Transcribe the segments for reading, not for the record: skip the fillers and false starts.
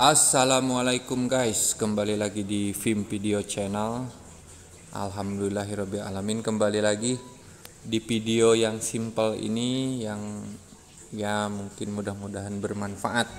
Assalamualaikum guys, kembali lagi di Vim Video Channel. Alhamdulillahirabbil alamin, kembali lagi di video yang simple ini yang ya mungkin mudah-mudahan bermanfaat.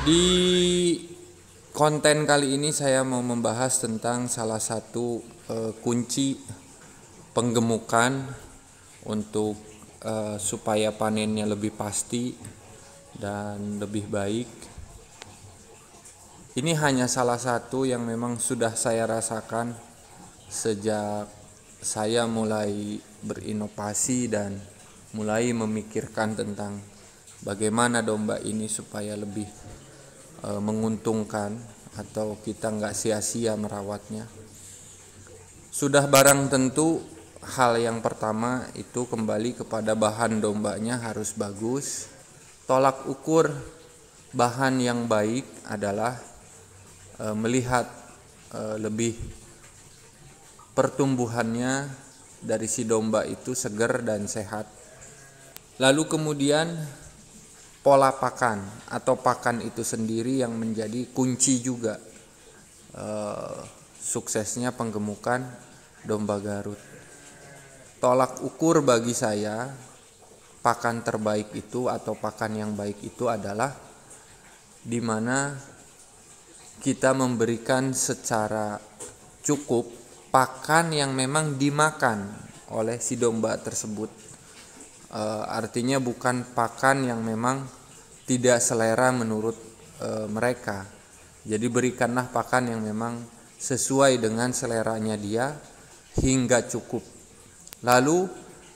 Di konten kali ini saya mau membahas tentang salah satu kunci penggemukan untuk supaya panennya lebih pasti dan lebih baik. Ini hanya salah satu yang memang sudah saya rasakan sejak saya mulai berinovasi dan mulai memikirkan tentang bagaimana domba ini supaya lebih menguntungkan atau kita nggak sia-sia merawatnya. Sudah barang tentu hal yang pertama itu kembali kepada bahan dombanya harus bagus. Tolak ukur bahan yang baik adalah melihat lebih pertumbuhannya dari si domba itu segar dan sehat. Lalu kemudian pola pakan atau pakan itu sendiri yang menjadi kunci juga suksesnya penggemukan domba Garut. Tolak ukur bagi saya pakan terbaik itu atau pakan yang baik itu adalah di mana kita memberikan secara cukup pakan yang memang dimakan oleh si domba tersebut. Artinya bukan pakan yang memang tidak selera menurut mereka. Jadi berikanlah pakan yang memang sesuai dengan seleranya dia hingga cukup. Lalu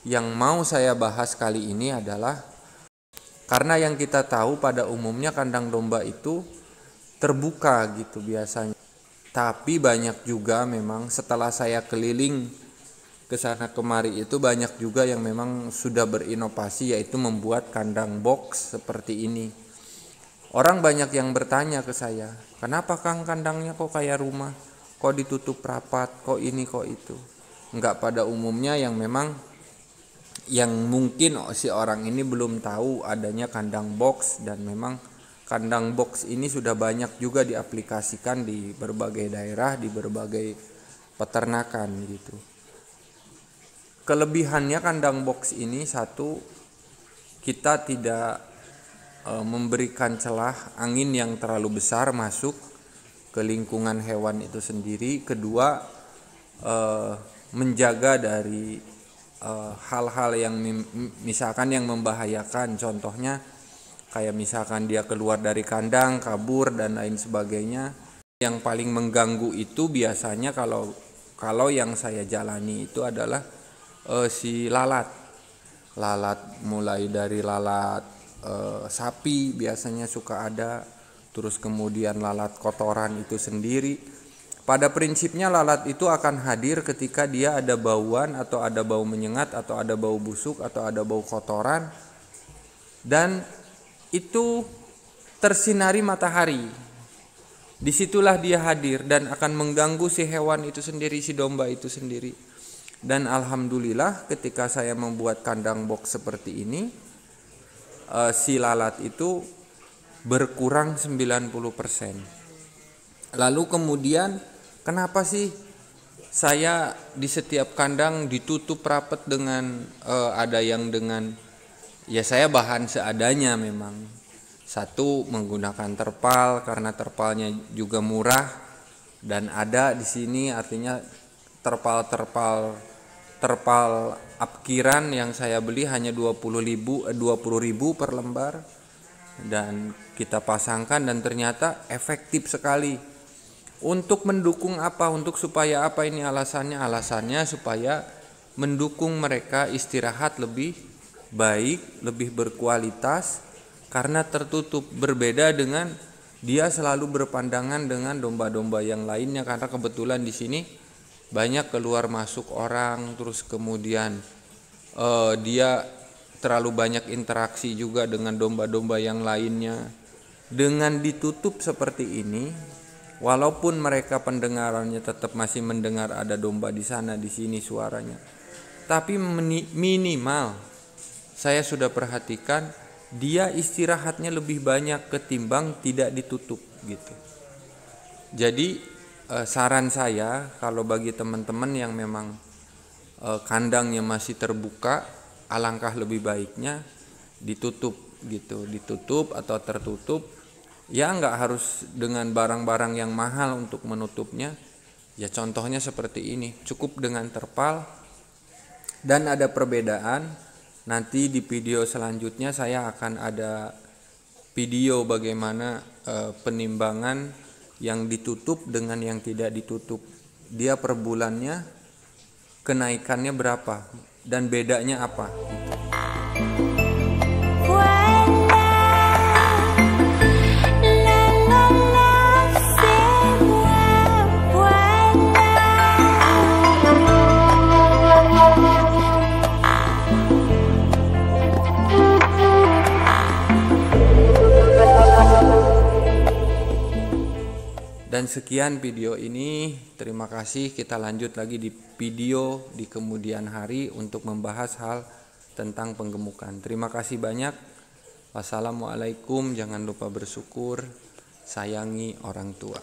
yang mau saya bahas kali ini adalah karena yang kita tahu pada umumnya kandang domba itu terbuka gitu biasanya. Tapi banyak juga memang setelah saya keliling ke sana kemari itu banyak juga yang memang sudah berinovasi, yaitu membuat kandang box seperti ini. Orang banyak yang bertanya ke saya, kenapa Kang kandangnya kok kayak rumah, kok ditutup rapat, kok ini kok itu. Enggak, pada umumnya yang memang yang mungkin si orang ini belum tahu adanya kandang box, dan memang kandang box ini sudah banyak juga diaplikasikan di berbagai daerah, di berbagai peternakan gitu. Kelebihannya kandang box ini satu, kita tidak memberikan celah angin yang terlalu besar masuk ke lingkungan hewan itu sendiri. Kedua, menjaga dari hal-hal yang misalkan yang membahayakan, contohnya kayak misalkan dia keluar dari kandang, kabur dan lain sebagainya. Yang paling mengganggu itu biasanya kalau yang saya jalani itu adalah si lalat mulai dari lalat sapi biasanya suka ada, terus kemudian lalat kotoran itu sendiri. Pada prinsipnya lalat itu akan hadir ketika dia ada bauan atau ada bau menyengat atau ada bau busuk atau ada bau kotoran dan itu tersinari matahari. Disitulah dia hadir dan akan mengganggu si hewan itu sendiri, si domba itu sendiri. Dan alhamdulillah ketika saya membuat kandang box seperti ini, si lalat itu berkurang 90%. Lalu kemudian kenapa sih saya di setiap kandang ditutup rapat dengan ada yang dengan ya saya bahan seadanya memang. Satu, menggunakan terpal karena terpalnya juga murah dan ada di sini, artinya terpal apkiran yang saya beli hanya 20.000 per lembar dan kita pasangkan dan ternyata efektif sekali. Untuk mendukung apa? Untuk supaya apa ini alasannya? Alasannya supaya mendukung mereka istirahat lebih baik, lebih berkualitas karena tertutup. Berbeda dengan dia selalu berpandangan dengan domba-domba yang lainnya karena kebetulan di sini banyak keluar masuk orang, terus kemudian dia terlalu banyak interaksi juga dengan domba-domba yang lainnya. Dengan ditutup seperti ini, walaupun mereka pendengarannya tetap masih mendengar ada domba di sana di sini suaranya, tapi minimal saya sudah perhatikan dia istirahatnya lebih banyak ketimbang tidak ditutup gitu. Jadi saran saya kalau bagi teman-teman yang memang kandangnya masih terbuka, alangkah lebih baiknya ditutup gitu, ditutup atau tertutup. Ya nggak harus dengan barang-barang yang mahal untuk menutupnya. Ya contohnya seperti ini, cukup dengan terpal. Dan ada perbedaan, nanti di video selanjutnya saya akan ada video bagaimana penimbangan yang ditutup dengan yang tidak ditutup. Dia per bulannya kenaikannya berapa dan bedanya apa. Dan sekian video ini, terima kasih. Kita lanjut lagi di video di kemudian hari untuk membahas hal tentang penggemukan. Terima kasih banyak. Wassalamualaikum, jangan lupa bersyukur, sayangi orang tua.